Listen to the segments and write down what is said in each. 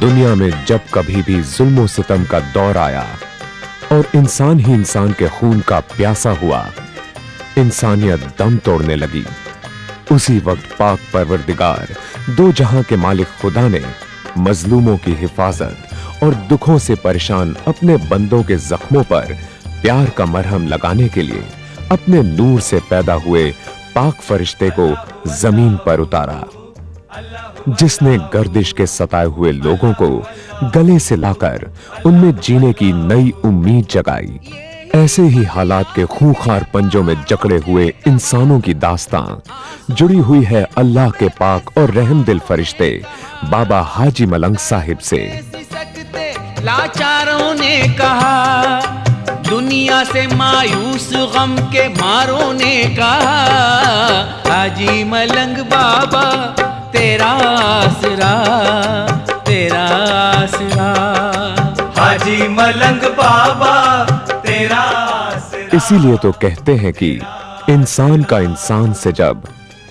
दुनिया में जब कभी भी जुल्म सितम का दौर आया और इंसान ही इंसान के खून का प्यासा हुआ, इंसानियत दम तोड़ने लगी, उसी वक्त पाक परवरदिगार दो जहां के मालिक खुदा ने मजलूमों की हिफाजत और दुखों से परेशान अपने बंदों के जख्मों पर प्यार का मरहम लगाने के लिए अपने नूर से पैदा हुए पाक फरिश्ते को जमीन पर उतारा, जिसने गर्दिश के सताए हुए लोगों को गले से लाकर उनमें जीने की नई उम्मीद जगाई। ऐसे ही हालात के खूंखार पंजों में जकड़े हुए इंसानों की दास्तां जुड़ी हुई है अल्लाह के पाक और रहमदिल फरिश्ते बाबा हाजी मलंग साहिब से। लाचारों ने कहा, दुनिया से मायूस गम के मारों ने कहा, हाजी मलंग बाबा तेरा आसरा, तेरा आसरा, हाजी मलंग बाबा तेरा आसरा। इसीलिए तो कहते हैं कि इंसान का इंसान से जब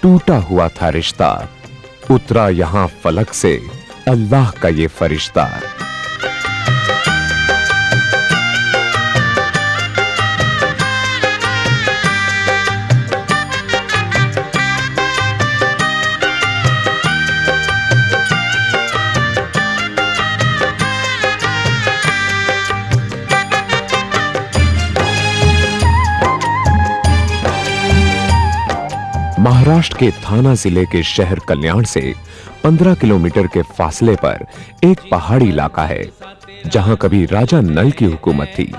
टूटा हुआ था रिश्ता, उतरा यहां फलक से अल्लाह का ये फरिश्ता। महाराष्ट्र के थाना जिले के शहर कल्याण से 15 किलोमीटर के फासले पर एक पहाड़ी इलाका है, जहां कभी राजा नल की हुकूमत थी।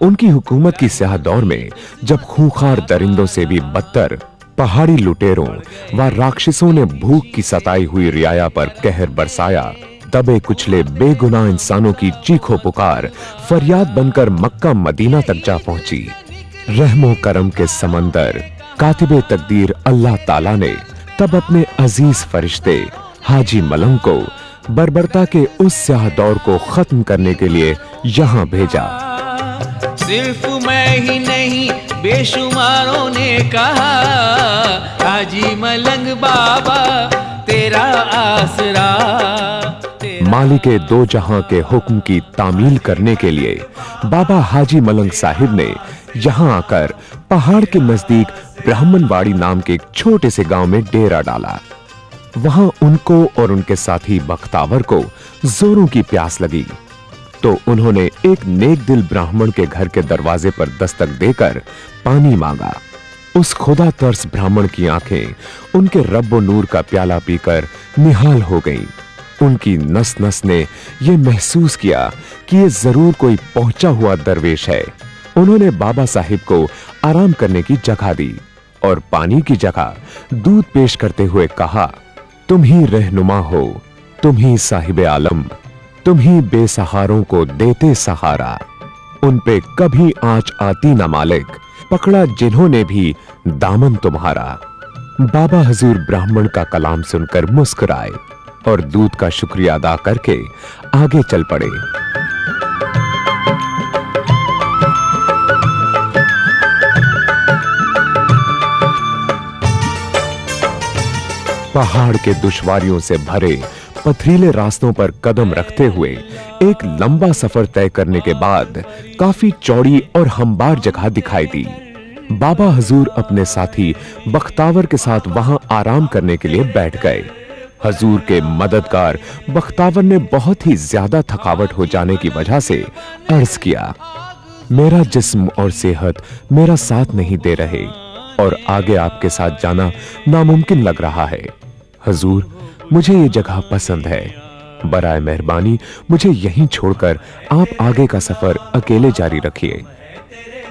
उनकी हुकूमत की स्याह दौर में जब खूंखार दरिंदों से भी बदतर पहाड़ी लुटेरों व राक्षसों ने भूख की सताई हुई रियाया पर कहर बरसाया, दबे कुचले बेगुनाह इंसानों की चीखों पुकार फरियाद बनकर मक्का मदीना तक जा पहुंची। रहमो करम के समंदर कातिबे तकदीर अल्लाह ताला ने तब अपने अजीज फरिश्ते हाजी मलंग को बर्बरता के उस स्याह दौर को खत्म करने के लिए यहाँ भेजा। सिर्फ मैं ही नहीं बेशुमारों ने कहा, हाजी मलंग बाबा तेरा आसरा। मालिके दो जहां के हुक्म की तामील करने के लिए बाबा हाजी मलंग साहिब ने यहाँ आकर पहाड़ के नजदीक ब्राह्मणवाड़ी नाम के एक छोटे से गांव में डेरा डाला। वहां उनको और उनके साथी बख्तावर को जोरों की प्यास लगी, तो उन्होंने एक नेक दिल ब्राह्मण के घर के दरवाजे पर दस्तक देकर पानी मांगा। उस खुदा तरस ब्राह्मण की आंखें उनके रब्बो नूर का प्याला पीकर निहाल हो गईं। उनकी नस नस ने यह महसूस किया कि ये जरूर कोई पहुंचा हुआ दरवेश है। उन्होंने बाबा साहिब को आराम करने की जगह दी और पानी की जगह दूध पेश करते हुए कहा, तुम ही रहनुमा हो, तुम ही साहिबे आलम, तुम ही बेसहारों को देते सहारा। उन पे कभी आंच आती ना मालिक, पकड़ा जिन्होंने भी दामन तुम्हारा। बाबा हजूर ब्राह्मण का कलाम सुनकर मुस्कुराए और दूध का शुक्रिया अदा करके आगे चल पड़े। पहाड़ के दुश्वारियों से भरे पथरीले रास्तों पर कदम रखते हुए एक लंबा सफर तय करने के बाद काफी चौड़ी और हमवार जगह दिखाई दी। बाबा हजूर अपने साथी बख्तावर के साथ वहां आराम करने के लिए बैठ गए। हजूर के मददगार बख्तावर ने बहुत ही ज्यादा थकावट हो जाने की वजह से अर्ज किया, मेरा जिस्म और सेहत मेरा साथ नहीं दे रहे और आगे आपके साथ जाना नामुमकिन लग रहा है। हजूर, मुझे ये जगह पसंद है, बराए मेहरबानी मुझे यहीं छोड़कर आप आगे का सफर अकेले जारी रखिए।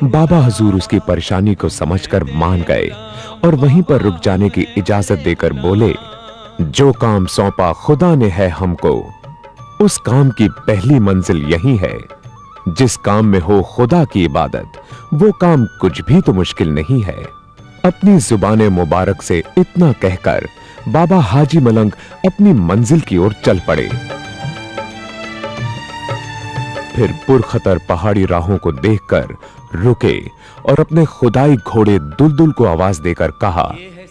बाबा हजूर उसकी परेशानी को समझकर मान गए और वहीं पर रुक जाने की इजाजत देकर बोले, जो काम सौंपा खुदा ने है हमको, उस काम की पहली मंजिल यही है। जिस काम में हो खुदा की इबादत, वो काम कुछ भी तो मुश्किल नहीं है। अपनी जुबाने मुबारक से इतना कहकर बाबा हाजी मलंग अपनी मंजिल की ओर चल पड़े। फिर पुरखतर पहाड़ी राहों को देखकर रुके और अपने खुदाई घोड़े दुलदुल को आवाज देकर कहा,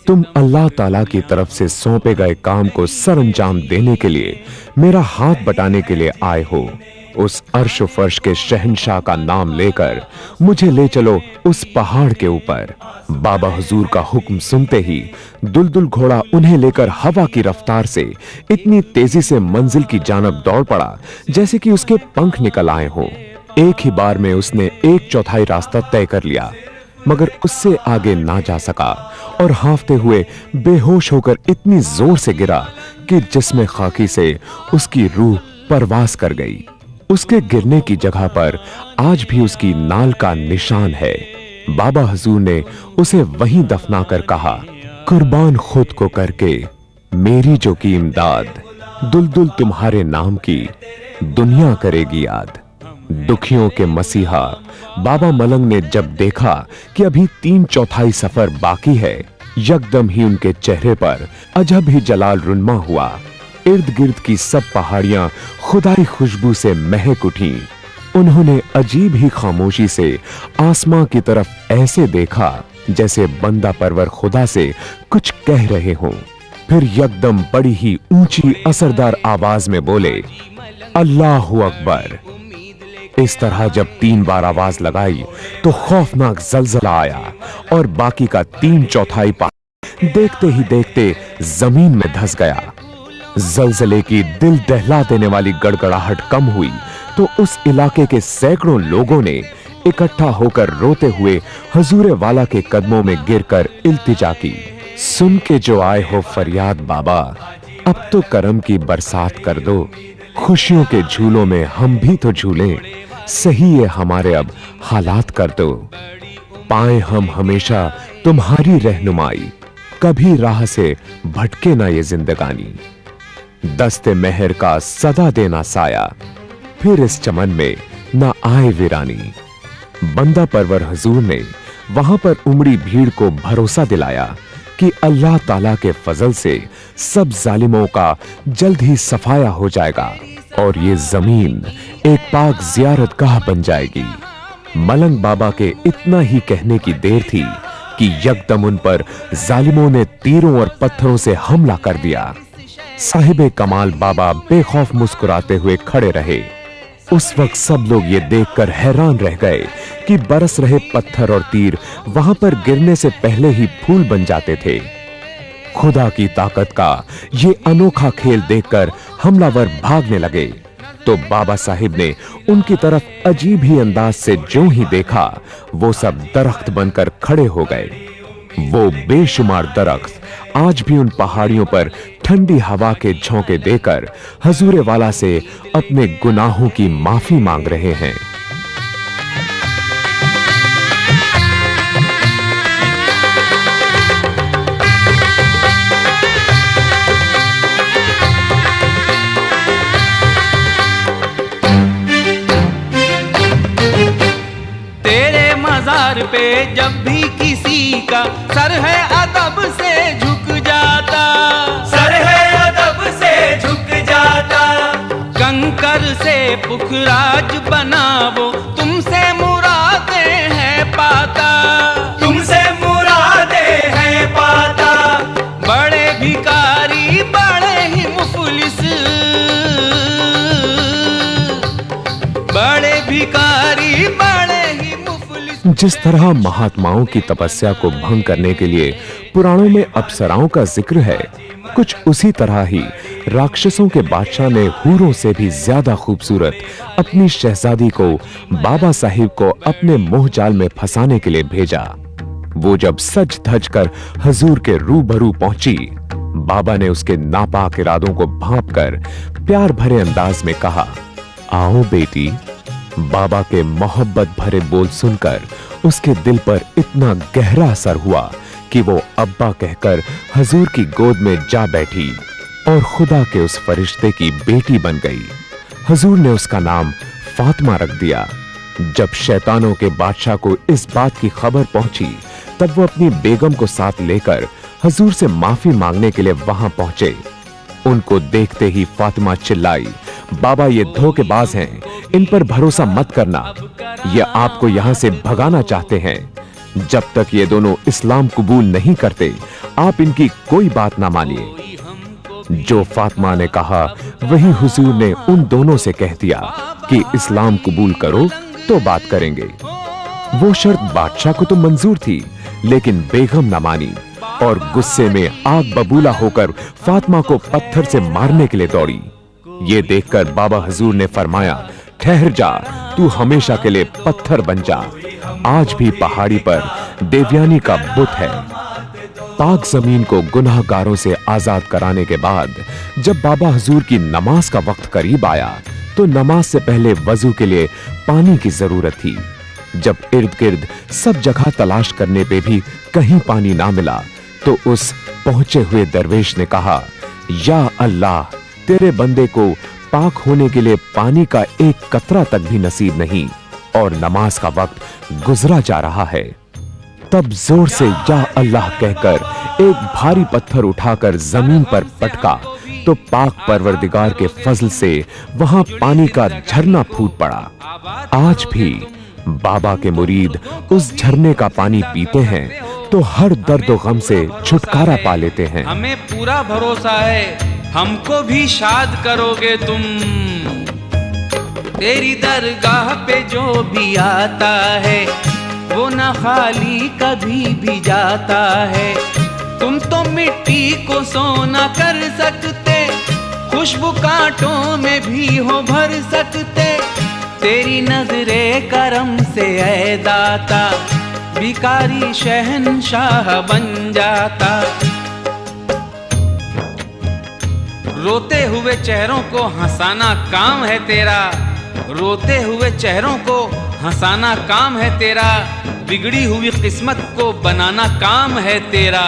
तुम अल्लाह ताला की तरफ से सौंपे गए काम को सरअंजाम देने के लिए मेरा हाथ बटाने के लिए आए हो। उस अर्श फर्श के शहंशाह का नाम लेकर मुझे ले चलो उस पहाड़ के ऊपर। बाबा हुजूर का हुक्म सुनते ही दुलदुल घोड़ा उन्हें लेकर हवा की रफ्तार से इतनी तेजी से मंजिल की जानब दौड़ पड़ा जैसे कि उसके पंख निकल आए हों। एक ही बार में उसने 1/4 रास्ता तय कर लिया, मगर उससे आगे ना जा सका और हांफते हुए बेहोश होकर इतनी जोर से गिरा कि जिस्म खाकी से उसकी रूह परवास कर गई। उसके गिरने की जगह पर आज भी उसकी नाल का निशान है। बाबा हुजूर ने उसे वहीं दफना कर कहा, कुर्बान खुद को करके मेरी जो की इमदाद, दुलदुल तुम्हारे नाम की दुनिया करेगी याद। दुखियों के मसीहा बाबा मलंग ने जब देखा कि अभी 3/4 सफर बाकी है, यकदम ही उनके चेहरे पर अजब ही जलाल रुन्मा हुआ। इर्द गिर्द की सब पहाड़ियां खुदाई खुशबू से महक उठी। उन्होंने अजीब ही खामोशी से आसमां की तरफ ऐसे देखा जैसे बंदा परवर खुदा से कुछ कह रहे हों। फिर यकदम बड़ी ही ऊंची असरदार आवाज में बोले, अल्लाहु अकबर। इस तरह जब 3 बार आवाज लगाई तो खौफनाक जलजला आया और बाकी का 3/4 पहाड़ देखते ही देखते जमीन में धंस गया। जलजले की दिल दहला देने वाली गड़गड़ाहट कम हुई तो उस इलाके के सैकड़ों लोगों ने इकट्ठा होकर रोते हुए हजूर वाला के कदमों में गिरकर इल्तिजा की, सुन के जो आए हो फरियाद बाबा, अब तो करम की बरसात कर दो। खुशियों के झूलों में हम भी तो झूलें, सही है हमारे अब हालात कर दो। पाए हम हमेशा तुम्हारी रहनुमाई, कभी राह से भटके ना ये जिंदगानी। दस्ते मेहर का सदा देना साया, फिर इस चमन में ना आए वीरानी। बंदा परवर हुजूर ने वहां पर उमड़ी भीड़ को भरोसा दिलाया कि अल्लाह ताला के फजल से सब जालिमों का जल्द ही सफाया हो जाएगा और ये जमीन एक पाक जियारतगाह बन जाएगी। मलंग बाबा के इतना ही कहने की देर थी कि यकदम उन पर जालिमों ने तीरों और पत्थरों से हमला कर दिया। साहिबे कमाल बाबा बेखौफ मुस्कुराते हुए खड़े रहे। उस वक्त सब लोग ये देखकर हैरान रह गए कि बरस रहे पत्थर और तीर वहां पर गिरने से पहले ही फूल बन जाते थे। खुदा की ताकत का ये अनोखा खेल देखकर हमलावर भागने लगे तो बाबा साहिब ने उनकी तरफ अजीब ही अंदाज से जो ही देखा वो सब दरख्त बनकर खड़े हो गए। वो बेशुमार दरख्त आज भी उन पहाड़ियों पर ठंडी हवा के झोंके देकर हजूर वाला से अपने गुनाहों की माफी मांग रहे हैं। तेरे मजार पे जब भी किसी का सर है अदब से झुक जाता, सर है अदब से झुक जाता। कंकर से पुखराज बना वो तुमसे मुरादे हैं पाता, तुमसे मुरादे हैं पाता। बड़े भिखारी बड़े ही मुफलिस, बड़े भिखारी बड़े ही मुफलिस। जिस तरह महात्माओं की तपस्या को भंग करने के लिए पुराणों में अप्सराओं का जिक्र है, कुछ उसी तरह ही राक्षसों के बादशाह ने हूरों से भी ज्यादा खूबसूरत अपनी शहजादी को बाबा साहिब को अपने मोह जाल में फंसाने के लिए भेजा। वो जब सज धज कर हजूर के रूबरू पहुंची, बाबा ने उसके नापाक इरादों को भांप कर प्यार भरे अंदाज में कहा, आओ बेटी। बाबा के मोहब्बत भरे बोल सुनकर उसके दिल पर इतना गहरा असर हुआ कि वो अब्बा कहकर हजूर की गोद में जा बैठी और खुदा के उस फरिश्ते की बेटी बन गई। हजूर ने उसका नाम फातिमा रख दिया। जब शैतानों के बादशाह को इस बात की खबर पहुंची, तब वो अपनी बेगम को साथ लेकर हजूर से माफी मांगने के लिए वहां पहुंचे। उनको देखते ही फातिमा चिल्लाई, बाबा ये धोखेबाज हैं, इन पर भरोसा मत करना, ये आपको यहां से भगाना चाहते हैं। जब तक ये दोनों इस्लाम कबूल नहीं करते आप इनकी कोई बात ना मानिए। जो फातिमा ने कहा वही हुजूर ने उन दोनों से कह दिया कि इस्लाम कबूल करो तो बात करेंगे। वो शर्त बादशाह को तो मंजूर थी, लेकिन बेगम न मानी और गुस्से में आग बबूला होकर फातिमा को पत्थर से मारने के लिए दौड़ी। ये देखकर बाबा हुजूर ने फरमाया, ठहर जा, तू हमेशा के लिए पत्थर बन जा। आज भी पहाड़ी पर देवयानी का बुत है। पाक जमीन को गुनाहगारों से आजाद कराने के बाद जब बाबा हुजूर की नमाज का वक्त करीब आया तो नमाज से पहले वजू के लिए पानी की जरूरत थी। जब इर्द गिर्द सब जगह तलाश करने पे भी कहीं पानी ना मिला तो उस पहुंचे हुए दरवेश ने कहा, या अल्लाह, तेरे बंदे को पाक होने के लिए पानी का एक कतरा तक भी नसीब नहीं और नमाज का वक्त गुजरा जा रहा है। तब जोर से या अल्लाह कहकर एक भारी पत्थर उठाकर जमीन पर पटका तो पाक परवरदिगार के फजल से वहां पानी का झरना फूट पड़ा। आज भी बाबा के मुरीद उस झरने का पानी पीते हैं तो हर दर्द और गम से छुटकारा पा लेते हैं। हमें पूरा भरोसा है, हमको भी शाद करोगे तुम। तेरी दरगाह पे जो भी आता है वो न खाली कभी भी जाता है। तुम तो मिट्टी को सोना कर सकते, खुशबू कांटों में भी हो भर सकते। तेरी नजरे करम से ऐ दाता, भिखारी शहंशाह बन जाता। रोते हुए चेहरों को हंसाना काम है तेरा, रोते हुए चेहरों को हंसाना काम है तेरा। बिगड़ी हुई किस्मत को बनाना काम है तेरा।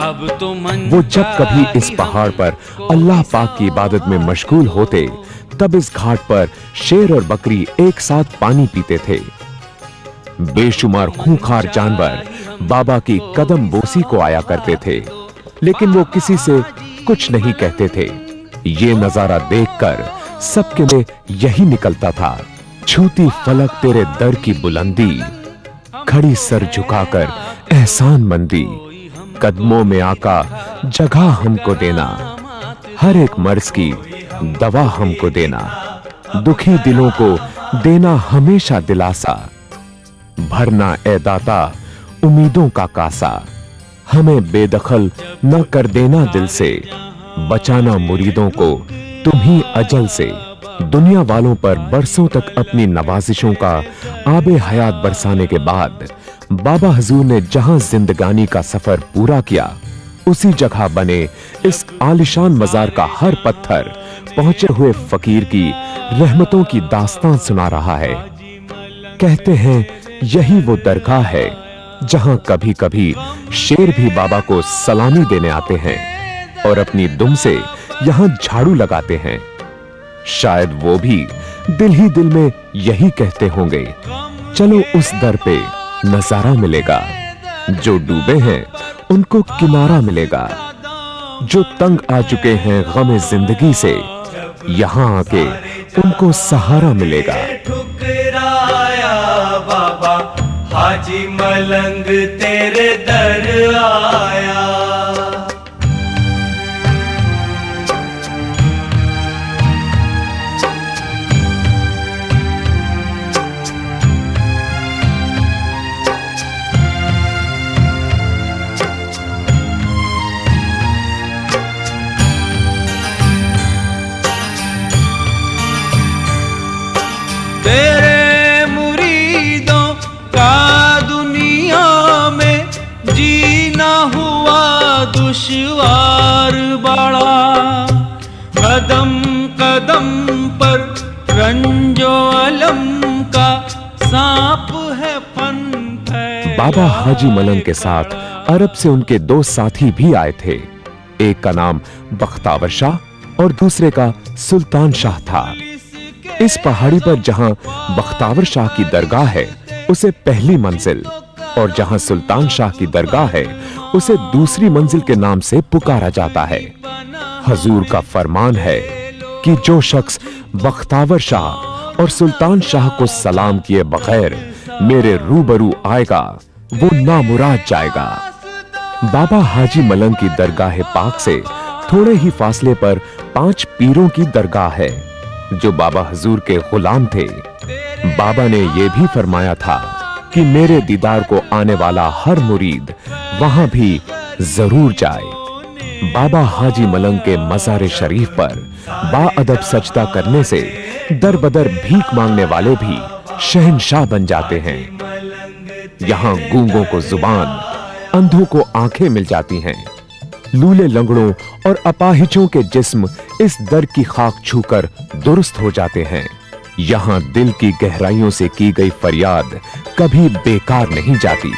अब तो मन वो जब कभी इस पहाड़ पर अल्लाह पाक की इबादत में मशगूल होते तब इस घाट पर शेर और बकरी एक साथ पानी पीते थे। बेशुमार खूंखार जानवर बाबा की कदम बोसी को आया करते थे, लेकिन वो किसी से कुछ नहीं कहते थे। ये नजारा देखकर सबके लिए यही निकलता था, छूती फलक तेरे दर की बुलंदी, खड़ी सर झुकाकर एहसान मंदी। कदमों में आका जगह हमको देना, हर एक मर्ज की दवा हमको देना। दुखी दिलों को देना हमेशा दिलासा, भरना ए दाता उम्मीदों का कासा। हमें बेदखल न कर देना दिल से, बचाना मुरीदों को तुम ही अजल से। दुनिया वालों पर बरसों तक अपनी नवाजिशों का आबे हयात बरसाने के बाद बाबा हुजूर ने जहां जिंदगानी का सफर पूरा किया, उसी जगह बने इस आलिशान मजार का हर पत्थर पहुंचे हुए फकीर की रहमतों की दास्तान सुना रहा है। कहते हैं यही वो दरगाह है जहां कभी कभी शेर भी बाबा को सलामी देने आते हैं और अपनी दुम से यहां झाड़ू लगाते हैं। शायद वो भी दिल ही दिल में यही कहते होंगे, चलो उस दर पे नजारा मिलेगा। जो डूबे हैं उनको किनारा मिलेगा, जो तंग आ चुके हैं गमे जिंदगी से, यहाँ आके उनको सहारा मिलेगा। ठुकराया बाबा हाजी मलंग तेरे दर आया। तेरे मुरीदों का दुनिया में जीना हुआ दुश्वार बड़ा। कदम कदम पर रंजो अलम का सांप है फन है। बाबा हाजी मलंग के साथ अरब से उनके दो साथी भी आए थे। एक का नाम बख्तावर शाह और दूसरे का सुल्तान शाह था। इस पहाड़ी पर जहां बख्तावर शाह की दरगाह है उसे पहली मंजिल और जहां सुल्तान शाह की दरगाह है उसे दूसरी मंजिल के नाम से पुकारा जाता है। हुजूर का फरमान है कि जो शख्स बख्तावर शाह और सुल्तान शाह को सलाम किए बगैर मेरे रूबरू आएगा वो नामुराद जाएगा। बाबा हाजी मलंग की दरगाह पाक से थोड़े ही फासले पर 5 पीरों की दरगाह है जो बाबा हुजूर के गुलाम थे। बाबा ने यह भी फरमाया था कि मेरे दीदार को आने वाला हर मुरीद वहां भी जरूर जाए। बाबा हाजी मलंग के मज़ार शरीफ पर बाअदब सजदा करने से दर बदर भीख मांगने वाले भी शहंशाह बन जाते हैं। यहाँ गूंगों को जुबान, अंधों को आंखें मिल जाती हैं। लूले लंगड़ों और अपाहिजों के जिस्म इस दर की खाक छूकर दुरुस्त हो जाते हैं। यहाँ दिल की गहराइयों से की गई फरियाद कभी बेकार नहीं जाती।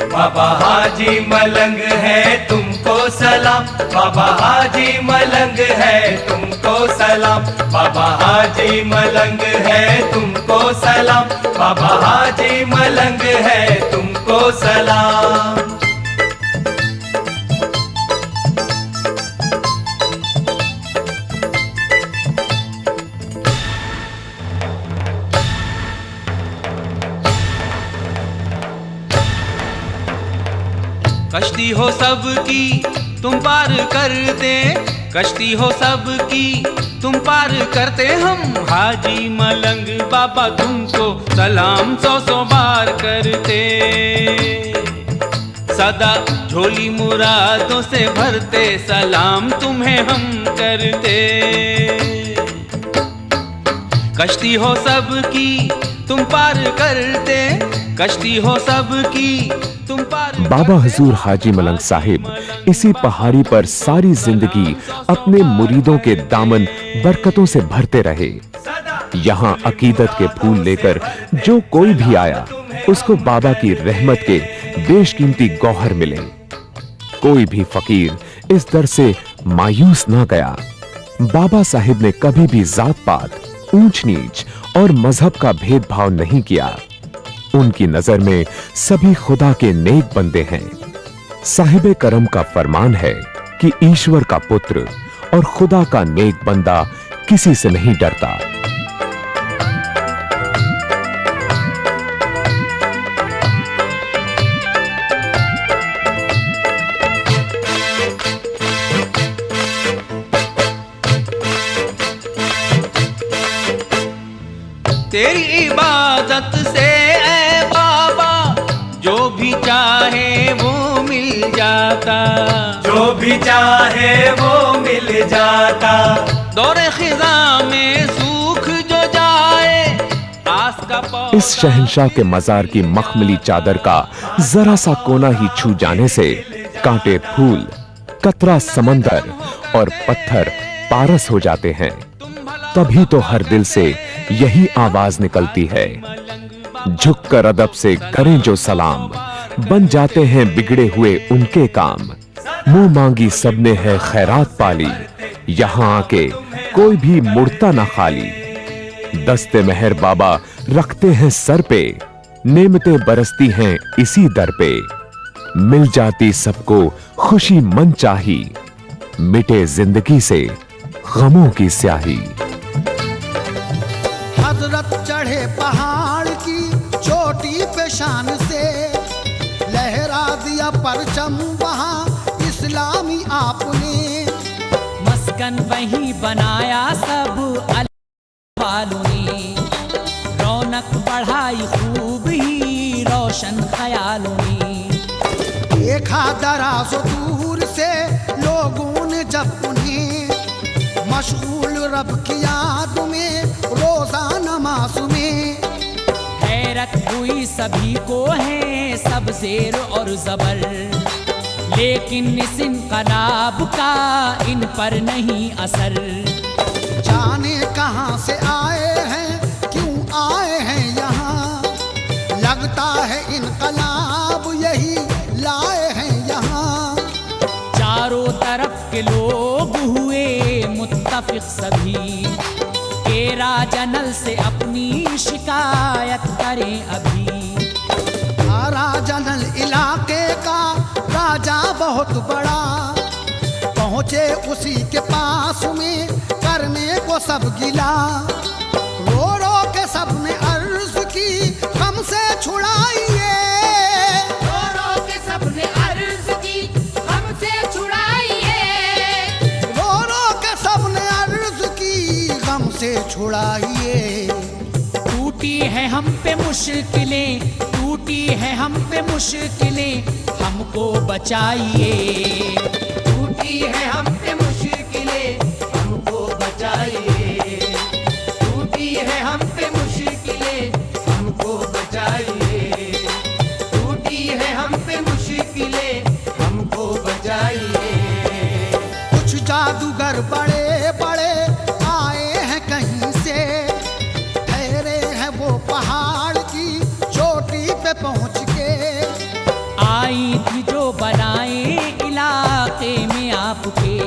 बाबा हाजी मलंग है तुमको सलाम, बाबा हाजी मलंग है तुमको सलाम, बाबा हाजी मलंग है तुमको सलाम, बाबा हाजी मलंग है तुमको सलाम। कश्ती हो सबकी तुम पार करते, कश्ती हो सबकी तुम पार करते, हम हाजी मलंग बाबा तुमको सलाम 100 बार करते। सदा झोली मुरादों से भरते, सलाम तुम्हें हम करते। कश्ती हो सबकी तुम पार करते, कश्ती हो सबकी तुम पार। बाबा हुजूर हाजी मलंग साहिब इसी पहाड़ी पर सारी जिंदगी अपने मुरीदों के दामन बरकतों से भरते रहे। यहाँ अकीदत के फूल लेकर जो कोई भी आया उसको बाबा की रहमत के बेशकीमती गौहर मिले। कोई भी फकीर इस दर से मायूस ना गया। बाबा साहिब ने कभी भी जात पात, ऊंच नीच और मजहब का भेदभाव नहीं किया। उनकी नजर में सभी खुदा के नेक बंदे हैं। साहिब करम का फरमान है कि ईश्वर का पुत्र और खुदा का नेक बंदा किसी से नहीं डरता। तेरी इबादत से ऐ बाबा जो भी चाहे वो मिल जाता, जो भी चाहे वो मिल जाता। दौरे खिजा में सूख जो जाए आस का इस शहंशाह के मजार की मखमली चादर का जरा सा कोना ही छू जाने से कांटे फूल, कतरा समंदर और पत्थर पारस हो जाते हैं। तभी तो हर दिल से यही आवाज निकलती है, झुककर अदब से करें जो सलाम, बन जाते हैं बिगड़े हुए उनके काम। मुंह मांगी सबने है खैरात पाली, यहाँ आके कोई भी मुड़ता ना खाली। दस्ते मेहर बाबा रखते हैं सर पे, नेमतें बरसती हैं इसी दर पे। मिल जाती सबको खुशी मन चाही, मिटे जिंदगी से गमों की स्याही। हजरत चढ़े पहाड़ की चोटी पे शान से, लहरा दिया परचम वहाँ इस्लामी आपने। मस्कन वहीं बनाया सब अल्लाह वालों ने, रौनक बढ़ाई खूब ही रोशन ख्यालों ने। देखा दराज़ो दूर से लोगों ने जब उन्हें, मशगूल रब की याद में रोजा नमाज में। हैरत हुई सभी को है सब जेर और जबर, लेकिन इस इनकलाब का इन पर नहीं असर। जाने कहाँ से आए हैं, क्यों आए हैं यहाँ, लगता है इनकलाब यही लाए हैं यहाँ। चारों तरफ के लोग हुए मुत्तफिक सभी, केरा जनल से अपनी शिकायत करें अभी। जनल इलाके का राजा बहुत बड़ा, पहुँचे उसी के पास में करने को सब गिला। रो रो के सबने अर्ज की हमसे से छुड़ाइए। टूटी है हम पे मुश्किलें, टूटी है हम पे मुश्किलें, हमको बचाइए। टूटी है हम पे मुश्किलें, हमको बचाइए। टूटी है हम पे मुश्किलें, हमको बचाइए। टूटी है हम पे मुश्किलें, हमको बचाइए। कुछ जादूगर बड़े बड़े आए हैं कहीं से, ठहरे हैं वो पहाड़ की चोटी पे पहुंच के। आई थी जो बनाए इलाके में आपके,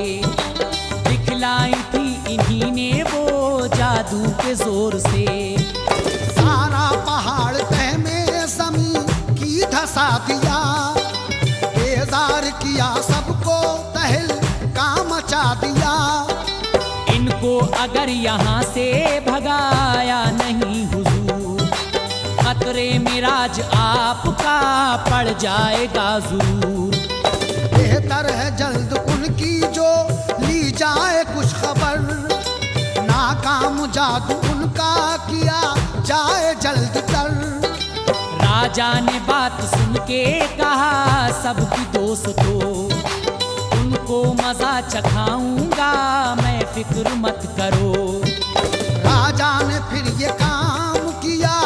दिखलाई थी इन्हीं ने वो जादू के जोर से। सारा पहाड़ तह में जमीन की धसा दिया, बेजार किया सबको, तहल का मचा दिया। इनको अगर यहाँ से भगाया नहीं हुजूर, खतरे में राज आपका पड़ जाएगा जरूर। बेहतर है जल्द उनकी जो ली जाए कुछ खबर, नाकाम जादू उनका किया जाए जल्द कर। राजा ने बात सुन के कहा सबकी दोस्तों, उनको मजा चखाऊंगा मैं, फिक्र मत करो। राजा ने फिर ये काम किया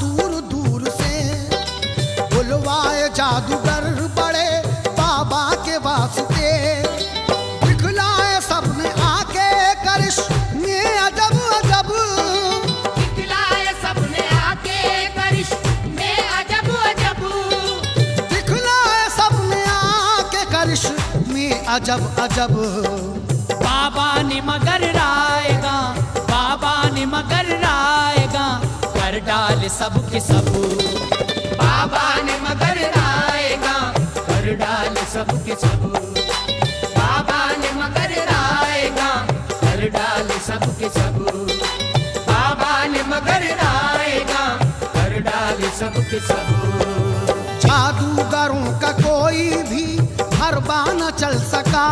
दूर दूर से, बुलवाए जादूगर बड़े बाबा के वास्ते। दिखलाए सबने आके करिश्मे अजब अजब, दिखलाए सबने आके करिश्मे अजब अजब। दिखलाए सबने आके करिश्मे अजब अजब। बाबा ने मगर रायगा, बाबा ने मगर रायगा, कर डाल सब के सब। बाबा ने मगर रायगा, कर डाल सब के सब। बाबा ने मगर रायगा, कर डाल सब के सब। बाबा ने मगर रायगा, कर डाल सब के सब। जादूगरों का कोई भी हरबा न चल सका,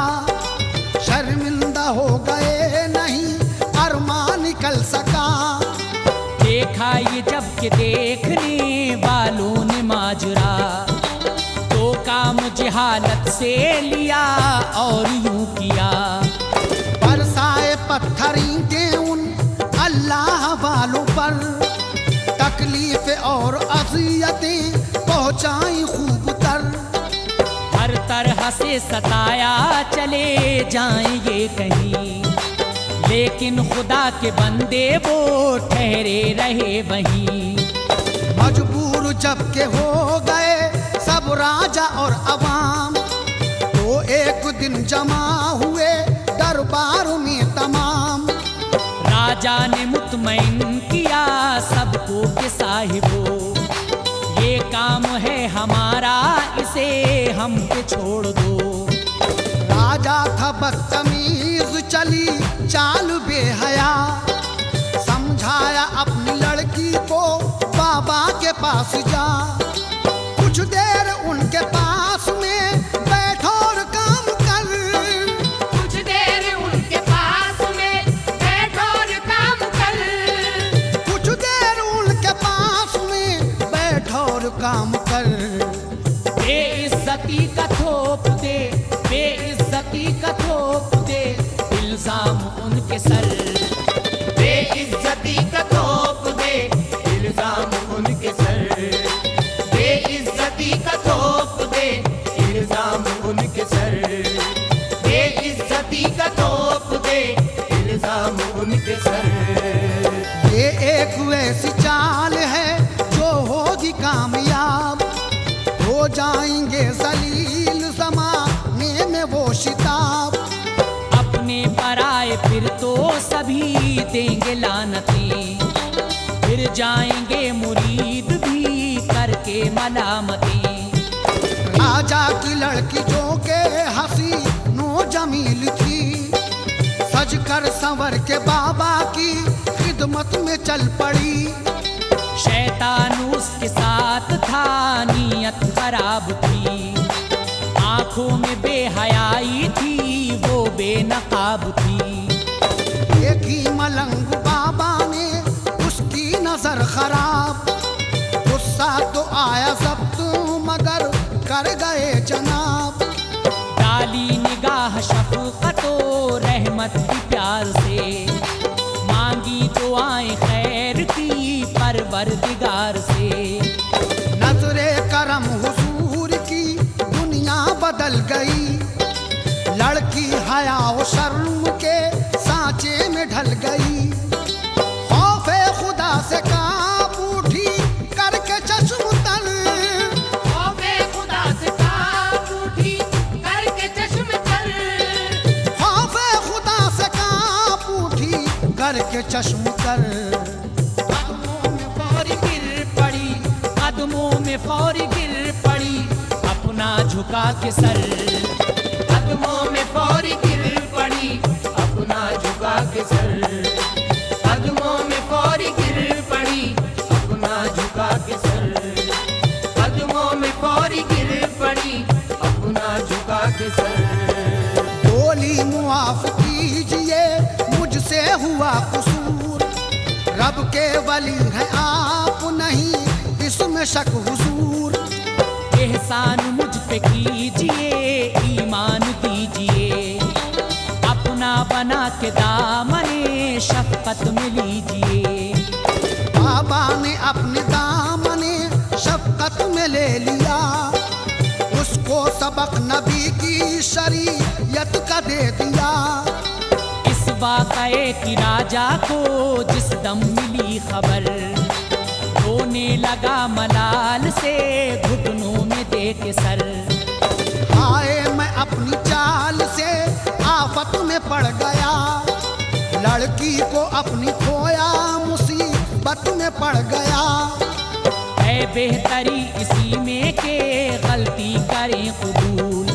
शर्मिंदा हो गए नहीं अरमान निकल सका। देखा ये जब के देखने वालों ने माजरा, तो काम जहालत से लिया और यूं किया। बरसाए पत्थर ईंटें उन अल्लाह वालों पर, तकलीफ और अज़ियतें पहुंचाई खूब तर। हर तरह से सताया चले जाएंगे कहीं, लेकिन खुदा के बंदे वो ठहरे रहे वहीं। मजबूर जब के हो गए सब राजा और अवाम, तो एक दिन जमा हुए दरबार में तमाम। राजा ने मुतमईन किया सबको के साहिबो, ये काम है हमारा, इसे हम पे छोड़ दो। राजा था बदतमीज चली चाल बेहया, समझाया अपनी लड़की को बाबा के पास जा। कुछ देर उनके पास में बैठो और काम कर, कुछ देर उनके पास में बैठो और काम कर। कुछ देर उनके पास में बैठो और काम कर। बेइज्जती का थोप दे, बेइज्जती का थोप दे, इल्जाम उनके सर। बेइज्जती का थोप दे, इल्जाम उनके सर। बेइज्जती का थोप दे, इल्जाम उनके सर। बेइज्जती का थोप दे, इल्जाम उनके सर। ये एक वैसी चाल है जो होगी कामयाब, हो जाएंगे जलील ज़माने में वो शिताब। अपने पराए फिर तो सभी देंगे लानतें, फिर जाएंगे मुरीद भी करके मलामतें। राजा की लड़की जो के हंसी नो जमील थी, सज कर संवर के बाबा की खिदमत में चल पड़ी। शैतान उसके साथ था, नीयत खराब थी, आंखों में बेहयाई थी, वो बेनकाब थी। एक ही मलंग बाबा नजर खराब, गुस्सा तो आया सब मगर कर गए जनाब। डाली निगाह शफकतो रहमत की प्यार से, मांगी दुआएं खैर की परवरदिगार से। नजरे करम हुजूर की दुनिया बदल गई, लड़की हया और शर्म के सांचे में ढल गई। खौफे खुदा से कांप उठी करके चश्म तर, खौफे खुदा से कांप उठी करके चश्म तर, खौफे खुदा से कांप उठी करके चश्म तर। कदमों में फौरी गिर पड़ी, कदमों में फौरी गिर पड़ी, अपना झुका के सर। कदमों में फौरी गिर पड़ी, अपना झुका के सर। कदमों में फौरी गिर पड़ी, अपना झुका के सर। कदमों में फौरी गिर पड़ी, अपना झुका के सर। बोली मुआफ कीजिए मुझसे हुआ कसूर, रब के वली हैं आप नहीं इसमें शक हुजूर। एहसान मुझ पे कीजिए, ईमान दीजिए, अपना बना के दामने शफकत में लीजिए। बाबा ने अपने दामने शफकत में ले लिया, उसको सबक नबी की शरीयत का दे दिया। इस वाक़ये की राजा को जिस दम मिली खबर, रोने लगा मलाल से घुटनों में दे के सर। आए मैं अपनी चाल से आफत में पड़ गया, लड़की को अपनी खोया मुसीबत में पड़ गया। है बेहतरी इसी में के गलती करें कबूल,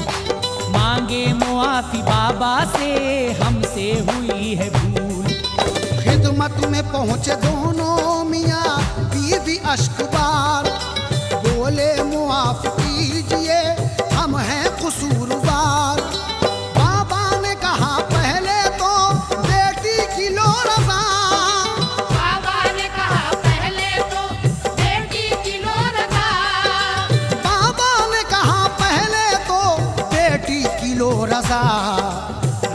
मांगे मुआफी बाबा से हमसे हुई है भूल। खिदमत में पहुंचे दोनों मियाँ बीवी अश्कबार, बोले मुआफ कीजिए हम हैं कसूरवार। बाबा ने कहा पहले तो बेटी की लो रज़ा, बाबा ने कहा पहले तो बेटी की लो रज़ा। बाबा ने कहा पहले तो बेटी की लो रज़ा।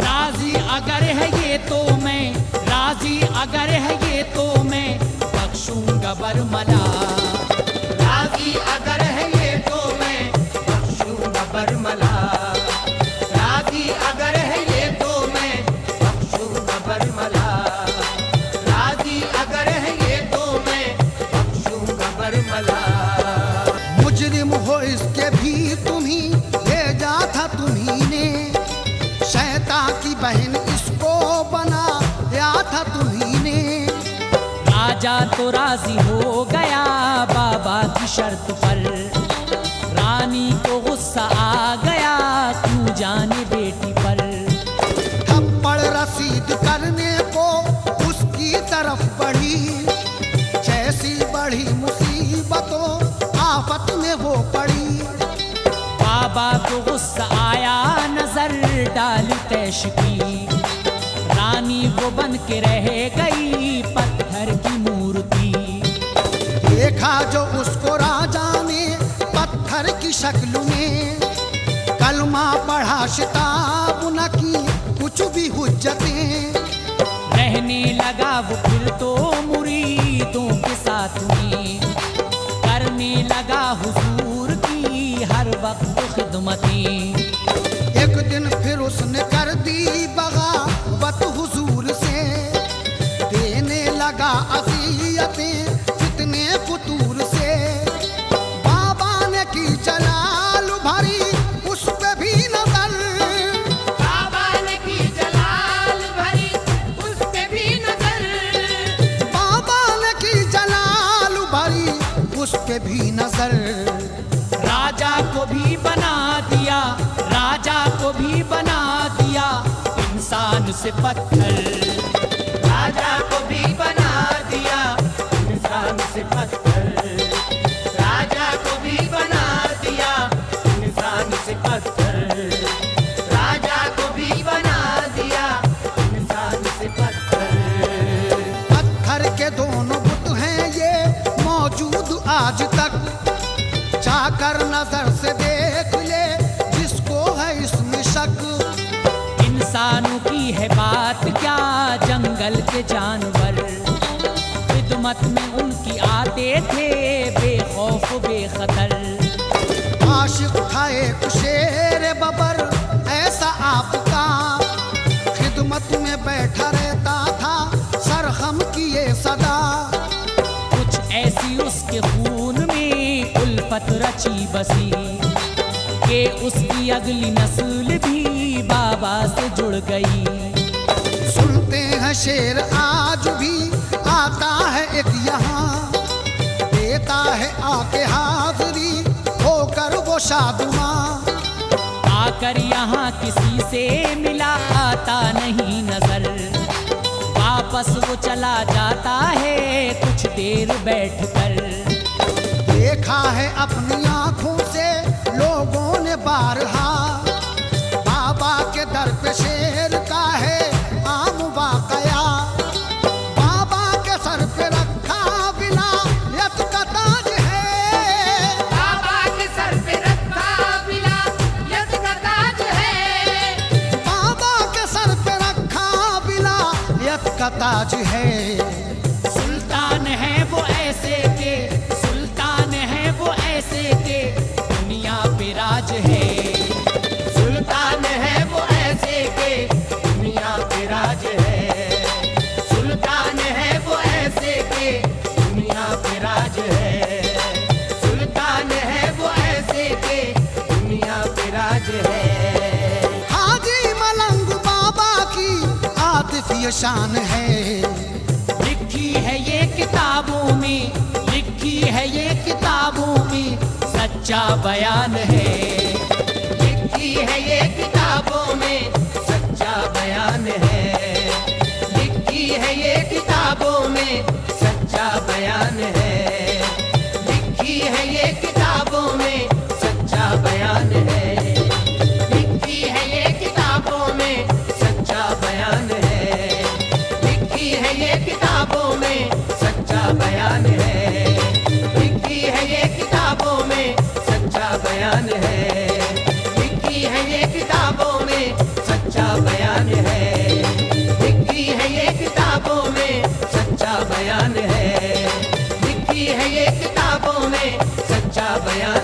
राजी अगर है ये तो मैं, राजी अगर है ये तो मैं बख्शूंगा बरमला। राजी अगर है ये तो मैं बख्शूंगा बरमला। राजी अगर है ये तो मैं बख्शूंगा बरमला। राजी अगर है ये तो मैं बख्शूंगा बरमला। मुजरिम हो इसके भी तुम्ही भेजा था तुम्ही ने, शैतान की बहन इसको बनाया था तुम्ही ने। राजा तो राजी हो गया बाबा की शर्त पर, रानी को गुस्सा आ गया क्यों जाने बेटी पर। थप्पड़ रसीद करने को उसकी तरफ बढ़ी, जैसी बढ़ी मुसीबतों आफत में वो पड़ी। बाबा को गुस्सा आया नजर डाली तैश की, रानी वो बन के रह गई पत्थर की मूर्ति। देखा जो उसको राजा ने पत्थर की शक्ल में, कलमा पढ़ा शिताब न की कुछ भी हुज्जतें। रहने लगा वो फिर तो मुरीदों के साथ में, करने लगा हुजूर की हर वक्त खिदमतें। एक दिन फिर उसने कर दी बगावत हुजूर से, देने लगा अज़ियतें फितने फुतूर से। बाबा ने की जलाल भरी उस पे भी नजर, बाबा ने की जलाल भरी उस पे भी नजर। बाबा ने की जलाल भरी उस पे भी नजर। राजा को भी बना दिया, राजा को भी बना दिया इंसान से पत्थर। राजा को भी बना दिया इंसान से पत्थर। राजा को भी बना दिया इंसान से पत्थर। राजा को भी बना दिया इंसान से पत्थर। पत्थर के दोनों बुत हैं ये आज तक जाकर नजर से देख ले जिसको है इसमें शक। इंसानों की है बात क्या, जंगल के जानवर खिदमत में उनकी आते थे बेखौफ बेखतर। आशिक था एक शेर बबर ऐसा आपका, खिदमत में बैठा रहता था सरखम किए सदा। कुछ ऐसी उसके खून में उल्फत रची बसी कि उसकी अगली नस्ल भी बाबा से जुड़ गई। सुनते हैं शेर आज भी आता है एक यहाँ, देता है आके हाजिरी होकर वो शादुमा। आकर यहाँ किसी से मिला आता नहीं नजर, वापस वो चला जाता है कुछ देर बैठकर। देखा है अपनी आंखों से लोगों ने बारहा, बाबा के दर पे शेर का है आम वाकया। बाबा के सर पे रखा विलायत का ताज है, बाबा के सर पे रखा विलायत का ताज है, बाबा के सर पे रखा विलायत का ताज है। सुल्तान है वो ऐसे के, सुल्तान है वो ऐसे के दुनिया पे राज है। सुल्तान है वो ऐसे के दुनिया पे राज है, सुल्तान है वो ऐसे के दुनिया पे राज है, सुल्तान है वो ऐसे के दुनिया पे राज है। हाजी मलंग बाबा की आतिफी शान है, लिखी है ये किताबों में, लिखी है ये किताबों में सच्चा बयान है। लिखी है ये किताबों में सच्चा बयान है, लिखी है ये किताबों में सच्चा बयान है, लिखी है ये किताबों में सच्चा बयान है, लिखी है ये किताबों में सच्चा बयान है, लिखी है ये किताबों में सच्चा बयान है, लिखी है ये किताबों में सच्चा बयान है, लिखी है ये किताबों में सच्चा बयान है, लिखी है ये किताबों में सच्चा बयान है, लिखी है ये किताबों में सच्चा बयान